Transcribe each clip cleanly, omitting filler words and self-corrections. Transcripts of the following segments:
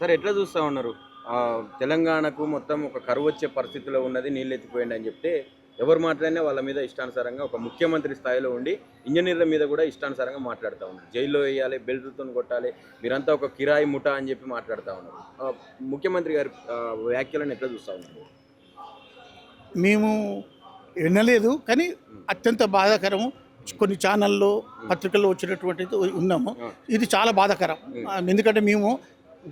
Sir ఎట్లా చూస్తా ఉన్నారు? తెలంగాణకు మొత్తం ఒక కరువు వచ్చే పరిస్థితిలో ఉన్నది, నీళ్ళు ఎత్తిపోయింది అని చెప్తే ఎవరు మాట్లాడినా వాళ్ళ మీద ఇష్టానుసారంగా ఒక ముఖ్యమంత్రి స్థాయిలో ఉండి ఇంజనీర్ల మీద కూడా ఇష్టానుసారంగా మాట్లాడుతూ ఉన్నారు. జైల్లో వేయాలి, బెల్ట్తో కొట్టాలి, మీరంతా ఒక కిరాయి ముఠా అని చెప్పి మాట్లాడుతూ ఉన్నారు. ముఖ్యమంత్రి గారి వ్యాఖ్యలను ఎట్లా చూస్తూ ఉన్నారు? మేము వినలేదు, కానీ అత్యంత బాధాకరము. కొన్ని ఛానల్లో పత్రికల్లో వచ్చినటువంటిది ఉన్నాము. ఇది చాలా బాధాకరం. ఎందుకంటే మేము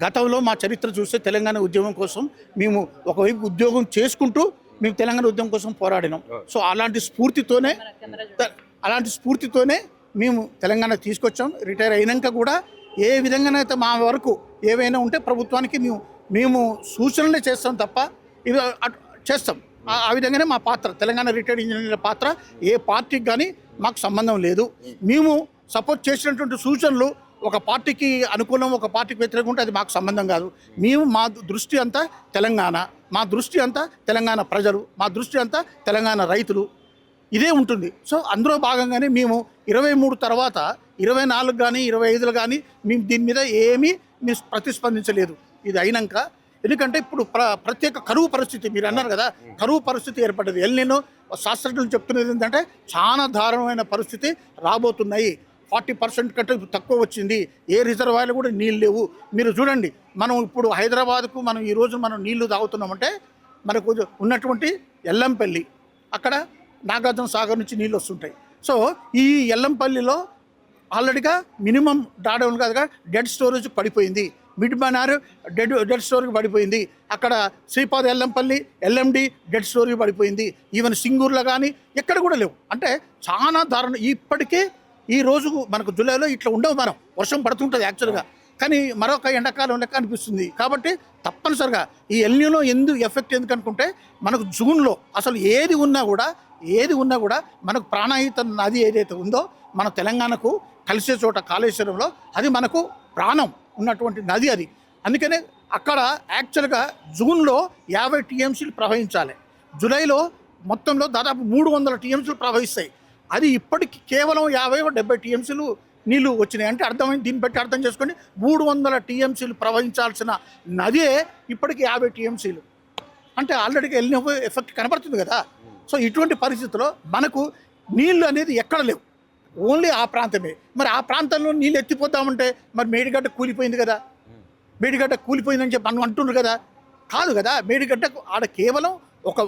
గతంలో మా చరిత్ర చూస్తే తెలంగాణ ఉద్యమం కోసం మేము ఒకవైపు ఉద్యోగం చేసుకుంటూ మేము తెలంగాణ ఉద్యమం కోసం పోరాడినాం. సో అలాంటి స్ఫూర్తితోనే మేము తెలంగాణ తీసుకొచ్చాం. రిటైర్ అయినాక కూడా ఏ విధంగానైతే మా వరకు ఏవైనా ఉంటే ప్రభుత్వానికి మేము సూచనలే చేస్తాం తప్ప ఇవి చేస్తాం. ఆ విధంగానే మా పాత్ర, తెలంగాణ రిటైర్డ్ ఇంజనీర్ల పాత్ర ఏ పార్టీకి కానీ మాకు సంబంధం లేదు. మేము సపోర్ట్ చేసినటువంటి సూచనలు ఒక పార్టీకి అనుకూలం, ఒక పార్టీకి వ్యతిరేకం ఉంటే అది మాకు సంబంధం కాదు. మా దృష్టి అంతా తెలంగాణ, మా దృష్టి అంతా తెలంగాణ ప్రజలు, మా దృష్టి అంతా తెలంగాణ రైతులు, ఇదే ఉంటుంది. సో అందులో భాగంగానే మేము 23 తర్వాత 24 కానీ 25 కానీ మేము దీని మీద ఏమీ ప్రతిస్పందించలేదు. ఇది అయినాక, ఎందుకంటే ఇప్పుడు ప్రత్యేక కరువు పరిస్థితి మీరు అన్నారు కదా, కరువు పరిస్థితి ఏర్పడ్డది. ఎల్నినో శాస్త్రజ్ఞులు చెప్తున్నది ఏంటంటే చాలా దారుణమైన పరిస్థితి రాబోతున్నాయి. 40% కంటే తక్కువ వచ్చింది. ఏ రిజర్వాయర్లు కూడా నీళ్ళు లేవు. మీరు చూడండి, మనం ఇప్పుడు హైదరాబాద్కు మనం ఈరోజు మనం నీళ్లు తాగుతున్నామంటే మనకు ఉన్నటువంటి ఎల్లంపల్లి, అక్కడ నాగార్జున సాగర్ నుంచి నీళ్ళు వస్తుంటాయి. సో ఈ ఎల్లంపల్లిలో ఆల్రెడీగా మినిమం డాడౌన్ కాదుగా డెడ్ స్టోరేజ్ పడిపోయింది. మిడ్ మనార్ డెడ్ స్టోరేజ్ పడిపోయింది. అక్కడ Sripada Yellampalli LMD dead storage పడిపోయింది. ఈవెన్ సింగూరులో కానీ ఎక్కడ కూడా లేవు. అంటే చాలా దారుణం. ఇప్పటికే ఈ రోజు మనకు జూలైలో ఇట్లా ఉండవు, మనం వర్షం పడుతుంటుంది యాక్చువల్గా, కానీ మరొక ఎండాకాలం లెక్క అనిపిస్తుంది. కాబట్టి తప్పనిసరిగా ఈ ఎల్నినో ఎఫెక్ట్ ఎందుకు అనుకుంటే మనకు జూన్లో అసలు ఏది ఉన్నా కూడా మనకు ప్రాణాహిత నది ఏదైతే ఉందో మన తెలంగాణకు కలిసే చోట కాళేశ్వరంలో, అది మనకు ప్రాణం ఉన్నటువంటి నది అది. అందుకనే అక్కడ యాక్చువల్గా జూన్లో 50 టీఎంసీలు ప్రవహించాలి. జూలైలో మొత్తంలో దాదాపు 300 టీఎంసీలు ప్రవహిస్తాయి. అది ఇప్పటికి కేవలం 50-70 టీఎంసీలు నీళ్లు వచ్చినాయి. అంటే అర్థమైంది, దీన్ని బట్టి అర్థం చేసుకోండి, 300 టీఎంసీలు ప్రవహించాల్సిన నదే ఇప్పటికి 50 టీఎంసీలు. అంటే ఆల్రెడీగా ఎల్నినో ఎఫెక్ట్ కనబడుతుంది కదా. సో ఇటువంటి పరిస్థితుల్లో మనకు నీళ్లు అనేది ఎక్కడ లేవు, ఓన్లీ ఆ ప్రాంతమే. మరి ఆ ప్రాంతంలో నీళ్ళు ఎత్తిపోతామంటే మరి మేడిగడ్డ కూలిపోయింది కదా, మేడిగడ్డ కూలిపోయిందని చెప్పి అంటున్నారు కదా. కాదు కదా, మేడిగడ్డకు ఆడ కేవలం ఒక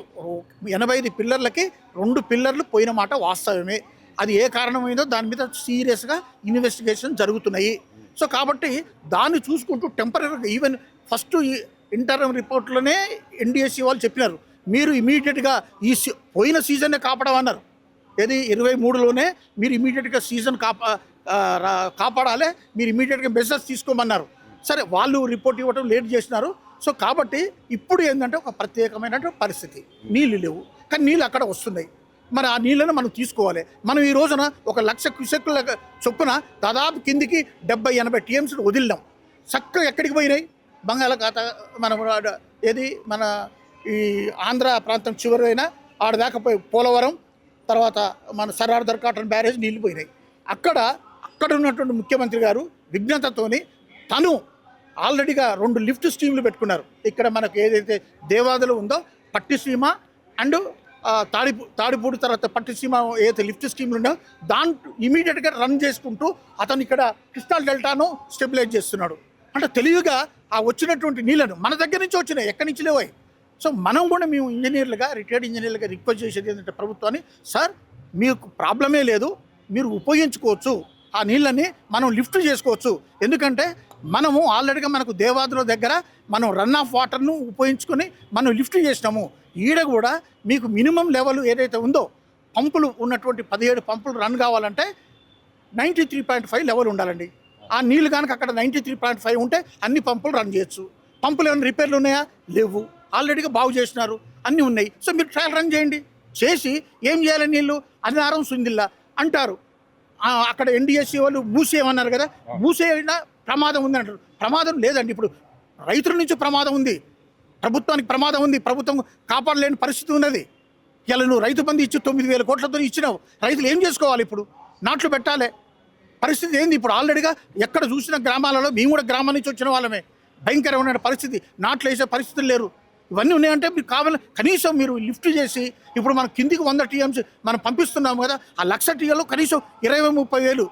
85 పిల్లర్లకి 2 పిల్లర్లు పోయిన మాట వాస్తవమే. అది ఏ కారణమైందో దాని మీద సీరియస్గా ఇన్వెస్టిగేషన్ జరుగుతున్నాయి. సో కాబట్టి దాన్ని చూసుకుంటూ టెంపరీగా ఈవెన్ ఫస్ట్ ఇంటర్మ్ రిపోర్ట్లోనే ఎన్డిఎస్సి వాళ్ళు చెప్పినారు, మీరు ఇమీడియట్గా పోయిన సీజన్నే కాపాడమన్నారు. ఏది 23లోనే మీరు ఇమీడియట్గా సీజన్ కాపాడాలి, మీరు ఇమీడియట్గా మెజర్స్ తీసుకోమన్నారు. సరే, వాళ్ళు రిపోర్ట్ ఇవ్వడం లేట్ చేసినారు. సో కాబట్టి ఇప్పుడు ఏంటంటే ఒక ప్రత్యేకమైనటువంటి పరిస్థితి, నీళ్ళు లేవు, కానీ నీళ్ళు అక్కడ వస్తున్నాయి. మరి ఆ నీళ్ళను మనం తీసుకోవాలి. మనం ఈ రోజున 1,00,000 క్యూసెక్కుల చొప్పున దాదాపు కిందికి 70-80 టీఎంసీలు వదిలినాం. చక్కగా ఎక్కడికి పోయినాయి? బంగాళాఖాత, మనం ఏది మన ఈ ఆంధ్ర ప్రాంతం చివరైనా ఆడదాకా పోయి పోలవరం, తర్వాత మన సరార్దర్ కాటన్ బ్యారేజ్ నీళ్ళు పోయినాయి. అక్కడ ఉన్నటువంటి ముఖ్యమంత్రి గారు విజ్ఞతతోని తను ఆల్రెడీగా 2 లిఫ్ట్ స్కీమ్లు పెట్టుకున్నారు. ఇక్కడ మనకు ఏదైతే దేవాదులు ఉందో పట్టిసీమ అండ్ తాడిపూడి, తర్వాత పట్టిసీమ ఏదైతే లిఫ్ట్ స్కీమ్లు ఉన్నాయో దాంట్లో ఇమీడియట్గా రన్ చేసుకుంటూ అతను ఇక్కడ కృష్ణా డెల్టాను స్టెబిలైజ్ చేస్తున్నాడు. అంటే తెలివిగా ఆ వచ్చినటువంటి నీళ్ళను మన దగ్గర నుంచి వచ్చినాయి, ఎక్కడి నుంచి లేవాయి. సో మనం కూడా మేము ఇంజనీర్లుగా, రిటైర్డ్ ఇంజనీర్లుగా రిక్వెస్ట్ చేసేది ఏంటంటే ప్రభుత్వాన్ని, సార్ మీకు ప్రాబ్లమే లేదు, మీరు ఉపయోగించుకోవచ్చు, ఆ నీళ్ళని మనం లిఫ్ట్ చేసుకోవచ్చు. ఎందుకంటే మనము ఆల్రెడీగా మనకు దేవాదుల దగ్గర మనం రన్ ఆఫ్ వాటర్ను ఉపయోగించుకొని మనం లిఫ్ట్ చేసినాము. ఈడ కూడా మీకు మినిమం లెవెల్ ఏదైతే ఉందో, పంపులు ఉన్నటువంటి 17 పంపులు రన్ కావాలంటే 93.5 లెవెల్ ఉండాలండి. ఆ నీళ్ళు కనుక అక్కడ 93.5 ఉంటే అన్ని పంపులు రన్ చేయొచ్చు. పంపులు ఏమైనా రిపేర్లు ఉన్నాయా? లేవు, ఆల్రెడీగా బాగు చేసినారు, అన్నీ ఉన్నాయి. సో మీరు ట్రయల్ రన్ చేయండి. చేసి ఏం చేయాలి? నీళ్ళు అన్నారం సుందిల్లా అంటారు. అక్కడ ఎన్డిఎస్సి వాళ్ళు మూసేయమన్నారు కదా, మూసేయినా ప్రమాదం ఉంది అంటారు. ప్రమాదం లేదండి. ఇప్పుడు రైతుల నుంచి ప్రమాదం ఉంది, ప్రభుత్వానికి ప్రమాదం ఉంది, ప్రభుత్వం కాపాడలేని పరిస్థితి ఉన్నది. ఇలా నువ్వు రైతు బంధు ఇచ్చి 9,000 కోట్లతో ఇచ్చినావు, రైతులు ఏం చేసుకోవాలి? ఇప్పుడు నాట్లు పెట్టాలి. పరిస్థితి ఏంది? ఇప్పుడు ఆల్రెడీగా ఎక్కడ చూసిన గ్రామాలలో, మేము కూడా గ్రామం నుంచి వచ్చిన వాళ్ళమే, భయంకరమైన పరిస్థితి, నాట్లు వేసే పరిస్థితులు లేరు. ఇవన్నీ ఉన్నాయంటే మీరు కావాలి కనీసం మీరు లిఫ్ట్ చేసి ఇప్పుడు మనం కిందికి 100 టీఎంసీ మనం పంపిస్తున్నాము కదా, ఆ 1,00,000 టీఎంలో కనీసం 20-30 వేలు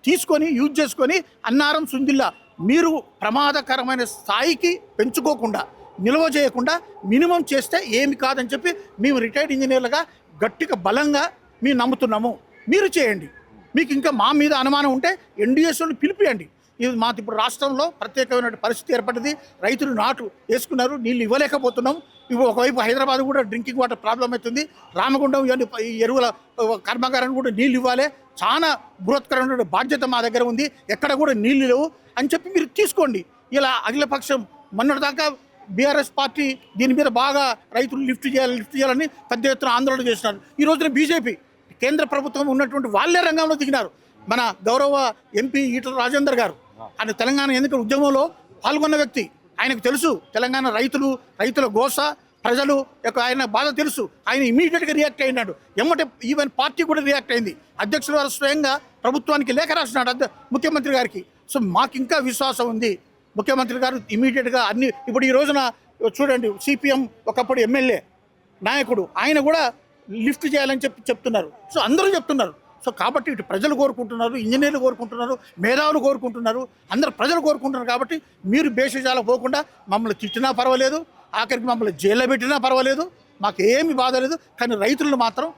తీసుకొని యూజ్ చేసుకొని అన్నారం సుందిల్లా మీరు ప్రమాదకరమైన స్థాయికి పెంచుకోకుండా నిల్వ చేయకుండా మినిమం చేస్తే ఏమి కాదని చెప్పి మేము రిటైర్డ్ ఇంజనీర్లుగా గట్టిగా బలంగా మేము నమ్ముతున్నాము. మీరు చేయండి. మీకు ఇంకా మా మీద అనుమానం ఉంటే ఎన్డీఎస్ఓని పిలిపియండి. ఇది మాకు ఇప్పుడు రాష్ట్రంలో ప్రత్యేకమైన పరిస్థితి ఏర్పడింది. రైతులు నాటు వేసుకున్నారు, నీళ్ళు ఇవ్వలేకపోతున్నాం. ఇప్పుడు ఒకవైపు హైదరాబాద్ కూడా డ్రింకింగ్ వాటర్ ప్రాబ్లం అవుతుంది. రామగుండం ఇవన్నీ ఈ ఎరువుల కర్మాగారాన్ని కూడా నీళ్ళు ఇవ్వాలి. చాలా బృహత్కరమైన బాధ్యత మా దగ్గర ఉంది. ఎక్కడ కూడా నీళ్ళు లేవు అని చెప్పి మీరు తీసుకోండి. ఇలా అఖిలపక్షం మొన్నటిదాకా బీఆర్ఎస్ పార్టీ దీని మీద బాగా రైతులు లిఫ్ట్ చేయాలని పెద్ద ఎత్తున ఆందోళన చేస్తున్నారు. ఈ రోజున బీజేపీ కేంద్ర ప్రభుత్వం ఉన్నటువంటి వాళ్ళే రంగంలో దిగినారు. మన గౌరవ ఎంపీ ఈటల రాజేందర్ గారు ఆయన తెలంగాణ ఎన్నికల ఉద్యమంలో పాల్గొన్న వ్యక్తి. ఆయనకు తెలుసు తెలంగాణ రైతుల గోస, ప్రజలు యొక్క ఆయన బాధ తెలుసు. ఆయన ఇమీడియట్గా రియాక్ట్ అయినాడు. ఎమ్మటే ఈవెన్ పార్టీ కూడా రియాక్ట్ అయింది. అధ్యక్షుల వారు స్వయంగా ప్రభుత్వానికి లేఖ రాసినాడు ముఖ్యమంత్రి గారికి. సో మాకు ఇంకా విశ్వాసం ఉంది. ముఖ్యమంత్రి గారు ఇమీడియట్గా అన్ని ఇప్పుడు ఈ రోజున చూడండి, సిపిఎం ఒకప్పుడు ఎమ్మెల్యే నాయకుడు ఆయన కూడా లిఫ్ట్ చేయాలని చెప్తున్నారు. సో అందరూ చెప్తున్నారు. సో కాబట్టి ఇటు ప్రజలు కోరుకుంటున్నారు, ఇంజనీర్లు కోరుకుంటున్నారు, మేధావులు కోరుకుంటున్నారు, అందరు ప్రజలు కోరుకుంటున్నారు. కాబట్టి మీరు బేషజాలకు పోకుండా మమ్మల్ని తిట్టినా పర్వాలేదు, ఆఖరికి మమ్మల్ని జైల్లో పెట్టినా పర్వాలేదు, మాకు ఏమి బాధ లేదు. కానీ రైతులను మాత్రం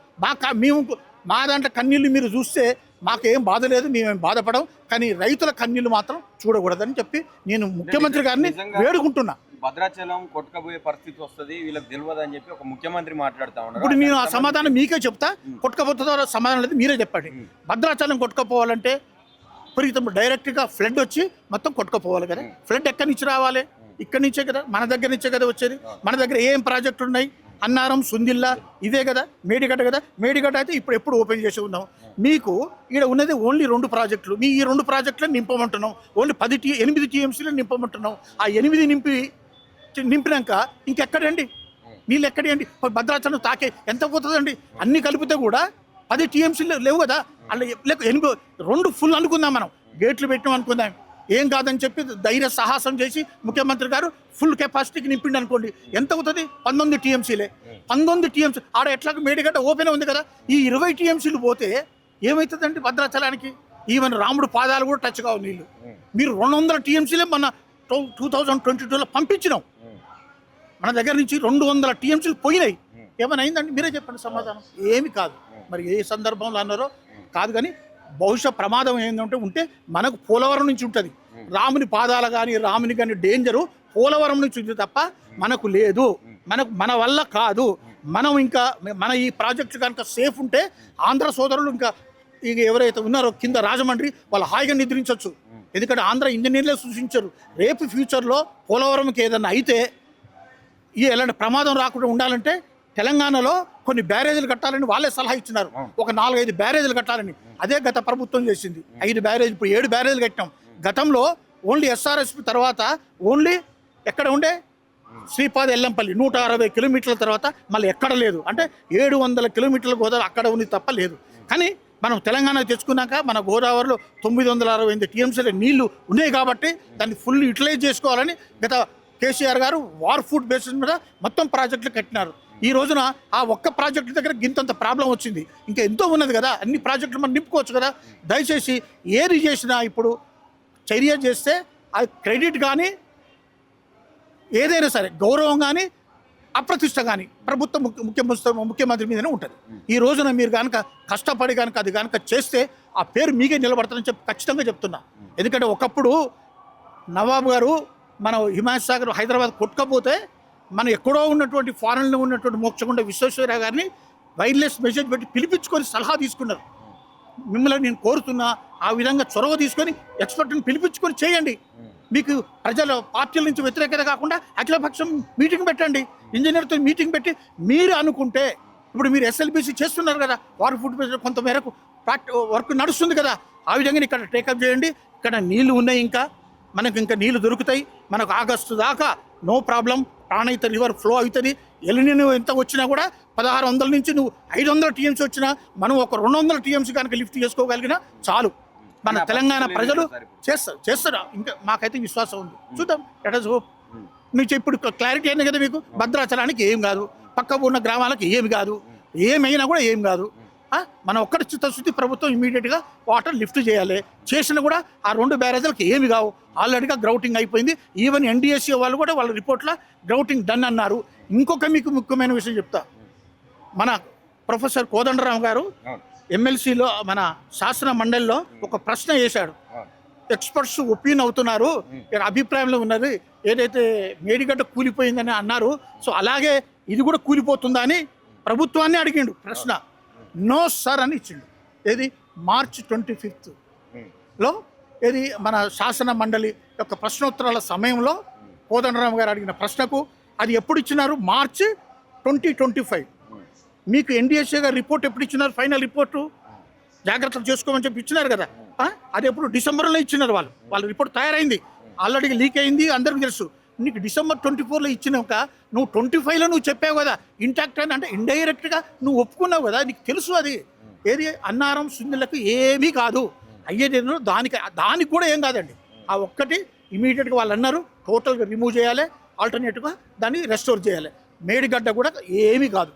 మా దాంట్లో కన్నీళ్ళు మీరు చూస్తే మాకేం బాధ లేదు, మేమేం బాధపడం. కానీ రైతుల కన్నీళ్ళు మాత్రం చూడకూడదని చెప్పి నేను ముఖ్యమంత్రి గారిని వేడుకుంటున్నా. భద్రాచలం కొట్టుకపోయే పరిస్థితి వస్తుంది, వీళ్ళకి తెలియదు అని చెప్పి ఒక ముఖ్యమంత్రి మాట్లాడుతూ ఉన్నారు. ఇప్పుడు నేను ఆ సమాధానం మీకే చెప్తా. కొట్టుకపోతుందో సమాధానం లేదు, మీరే చెప్పండి. భద్రాచలం కొట్టుకపోవాలంటే విపరీతం డైరెక్ట్గా ఫ్లడ్ వచ్చి మొత్తం కొట్టుకపోవాలి కదా. ఫ్లడ్ ఎక్కడి నుంచి రావాలి? ఇక్కడి నుంచే కదా, మన దగ్గర నుంచే కదా వచ్చేది. మన దగ్గర ఏం ప్రాజెక్టులు ఉన్నాయి? అన్నారం, సుందిల్లా ఇవే కదా, మేడిగడ్డ కదా. మేడిగడ్డ అయితే ఎప్పుడు ఓపెన్ చేసి ఉన్నాం. మీకు ఇక్కడ ఉన్నది ఓన్లీ 2 ప్రాజెక్టులు. మీ ఈ 2 ప్రాజెక్టులను నింపమంటున్నాం. ఓన్లీ 8 టీఎంసీలను నింపమంటున్నాం. ఆ 8 నింపినాక ఇంకెక్కడండి నీళ్ళు? ఎక్కడండి? భద్రాచలం తాకే ఎంత పోతుందండి? అన్ని కలిపితే కూడా 10 టీఎంసీలు లేవు కదా. అలా లేక 2 ఫుల్ అనుకుందాం, మనం గేట్లు పెట్టినాం అనుకుందాం. ఏం కాదని చెప్పి ధైర్య సాహసం చేసి ముఖ్యమంత్రి గారు ఫుల్ కెపాసిటీకి నింపిండి అనుకోండి, ఎంత అవుతుంది? 19 టీఎంసీలే. 19 టీఎంసీ ఆడ ఎట్లాగ మేడిగడ్డ ఓపెన్ ఉంది కదా. ఈ 20 టీఎంసీలు పోతే ఏమవుతుందండి భద్రాచలానికి? ఈవెన్ రాముడు పాదాలు కూడా టచ్ కావు నీళ్ళు. మీరు 200 టీఎంసీలే మన 2022లో పంపించినాం. మన దగ్గర నుంచి 200 టీఎంసీలు పోయినాయి. ఏమైనా అయిందండి? మీరే చెప్పండి సమాధానం. ఏమి కాదు. మరి ఏ సందర్భంలో అన్నారో కాదు, కానీ బహుశా ప్రమాదం ఏంటంటే ఉంటే మనకు పోలవరం నుంచి ఉంటుంది. రాముని పాదాలు కానీ రాముని కానీ డేంజరు పోలవరం నుంచి ఉంది తప్ప మనకు లేదు. మన వల్ల కాదు. మనం ఇంకా మన ఈ ప్రాజెక్టు కనుక సేఫ్ ఉంటే ఆంధ్ర సోదరులు ఇంకా ఇక ఎవరైతే ఉన్నారో కింద రాజమండ్రి వాళ్ళు హాయిగా నిద్రించవచ్చు. ఎందుకంటే ఆంధ్ర ఇంజనీర్లే సూచించారు, రేపు ఫ్యూచర్లో పోలవరంకి ఏదన్నా అయితే ఎలాంటి ప్రమాదం రాకుండా ఉండాలంటే తెలంగాణలో కొన్ని బ్యారేజీలు కట్టాలని వాళ్ళే సలహా ఇచ్చినారు. ఒక 4-5 బ్యారేజీలు కట్టాలని. అదే గత ప్రభుత్వం చేసింది. 5 బ్యారేజీలు, ఇప్పుడు 7 బ్యారేజీలు కట్టాం. గతంలో ఓన్లీ ఎస్ఆర్ఎస్పి తర్వాత ఓన్లీ ఎక్కడ ఉండే శ్రీపాద ఎల్లంపల్లి 160 కిలోమీటర్ల తర్వాత మళ్ళీ ఎక్కడ లేదు. అంటే 700 కిలోమీటర్ల గోదావరి అక్కడ ఉంది తప్ప లేదు. కానీ మనం తెలంగాణ తెచ్చుకున్నాక మన గోదావరిలో 968 టీఎంసీల నీళ్లు ఉన్నాయి కాబట్టి దాన్ని ఫుల్ యూటిలైజ్ చేసుకోవాలని గత కేసీఆర్ గారు వార్ ఫుడ్ బేసిస్ మీద మొత్తం ప్రాజెక్టులు కట్టినారు. ఈ రోజున ఆ ఒక్క ప్రాజెక్టు దగ్గర గింతంత ప్రాబ్లం వచ్చింది. ఇంకా ఎంతో ఉన్నది కదా, అన్ని ప్రాజెక్టులు మనం నింపుకోవచ్చు కదా. దయచేసి ఏది చేసినా ఇప్పుడు చర్య చేస్తే ఆ క్రెడిట్ కానీ ఏదైనా సరే గౌరవం కానీ అప్రతిష్ట కానీ ప్రభుత్వం ముఖ్యమంత్రి మీదనే ఉంటుంది. ఈ రోజున మీరు కనుక కష్టపడి కనుక అది కనుక చేస్తే ఆ పేరు మీకే నిలబడతారని చెప్పి ఖచ్చితంగా చెప్తున్నా. ఎందుకంటే ఒకప్పుడు నవాబు గారు మన హిమాయత్ సాగర్ హైదరాబాద్ కొట్టుకపోతే మనం ఎక్కడో ఉన్నటువంటి ఫారెన్లో ఉన్నటువంటి మోక్షగుండ విశ్వేశ్వరయ్య గారిని వైర్లెస్ మెసేజ్ పెట్టి పిలిపించుకొని సలహా తీసుకున్నారు. మిమ్మల్ని నేను కోరుతున్నా ఆ విధంగా చొరవ తీసుకొని ఎక్స్పర్ట్ని పిలిపించుకొని చేయండి. మీకు ప్రజల పార్టీల నుంచి వ్యతిరేకత కాకుండా అఖిలపక్షం మీటింగ్ పెట్టండి, ఇంజనీర్తో మీటింగ్ పెట్టి మీరు అనుకుంటే ఇప్పుడు మీరు ఎస్ఎల్బిసి చేస్తున్నారు కదా, వాటర్ ఫుడ్ కొంత మేరకు వర్క్ నడుస్తుంది కదా, ఆ విధంగా ఇక్కడ టేకప్ చేయండి. ఇక్కడ నీళ్లు ఉన్నాయి, ఇంకా మనకు ఇంకా నీళ్లు దొరుకుతాయి. మనకు ఆగస్టు దాకా no problem, Pranahita river flow అవుతుంది. ఎలినియో ఎంత వచ్చినా కూడా 1600 నుంచి నువ్వు 500 టీఎంసీ వచ్చినా మనం ఒక 200 టీఎంసీ కనుక లిఫ్ట్ చేసుకోగలిగినా చాలు. మన కానీ ఆ తెలంగాణ పరిస్థితులు ప్రజలు లేదు సార్ ఇప్పుడు. చేస్తారు ఇంకా మాకైతే విశ్వాసం ఉంది. చూద్దాం ఎట్ ఇస్ హోప్. మీకు ఇప్పుడు క్లారిటీ అయింది కదా మీకు. భద్రాచలానికి ఏం కాదు, పక్క ఉన్న గ్రామాలకు ఏమి కాదు, ఏమైనా కూడా ఏం కాదు. మనం ఒక్కటి చిత్తశుద్ధి ప్రభుత్వం ఇమీడియట్గా వాటర్ లిఫ్ట్ చేయాలి. చేసినా కూడా ఆ 2 బ్యారేజీలకు ఏమి కావు. ఆల్రెడీగా గ్రౌటింగ్ అయిపోయింది. ఈవెన్ ఎన్డీఎస్సీ వాళ్ళు కూడా వాళ్ళ రిపోర్ట్లో గ్రౌటింగ్ డన్ అన్నారు. ఇంకొక మీకు ముఖ్యమైన విషయం చెప్తా. మన ప్రొఫెసర్ కోదండరాం గారు అవును. ఎమ్మెల్సీలో మన శాసన మండలిలో ఒక ప్రశ్న వేశాడు. అవును. ఎక్స్పర్ట్స్ ఒపీనియన్ అవుతున్నారు, ఇక్కడ అభిప్రాయంలో ఉన్నది ఏదైతే మేడిగడ్డ కూలిపోయిందని అన్నారు, సో అలాగే ఇది కూడా కూలిపోతుందా అని ప్రభుత్వాన్ని అడిగిండు ప్రశ్న. నో సార్ అని ఇచ్చిండు. ఏది మార్చ్ 25లో ఏది మన శాసన మండలి యొక్క ప్రశ్నోత్తరాల సమయంలో కోదండరామ్ గారు అడిగిన ప్రశ్నకు అది ఎప్పుడు ఇచ్చినారు? మార్చి 2025. మీకు ఎన్డీఎస్ఏ గారు రిపోర్ట్ ఎప్పుడు ఇచ్చినారు? ఫైనల్ రిపోర్టు జాగ్రత్తలు చేసుకోమని చెప్పి ఇచ్చినారు కదా. అది ఎప్పుడు డిసెంబర్లో ఇచ్చినారు. వాళ్ళ రిపోర్ట్ తయారైంది, ఆల్రెడీ లీక్ అయింది, అందరికీ తెలుసు. నీకు డిసెంబర్ 24లో ఇచ్చినాక నువ్వు 25లో నువ్వు చెప్పావు కదా ఇంటాక్ట్ అని, అంటే ఇండైరెక్ట్గా నువ్వు ఒప్పుకున్నావు కదా, నీకు తెలుసు అది ఏది అన్నారం సుందలకు ఏమీ కాదు అయ్యేది. దానికి కూడా ఏం కాదండి. ఆ ఒక్కటి ఇమీడియట్గా వాళ్ళు అన్నారు టోటల్గా రిమూవ్ చేయాలి, ఆల్టర్నేటివ్గా దాన్ని రెస్టోర్ చేయాలి. మేడిగడ్డ కూడా ఏమీ కాదు.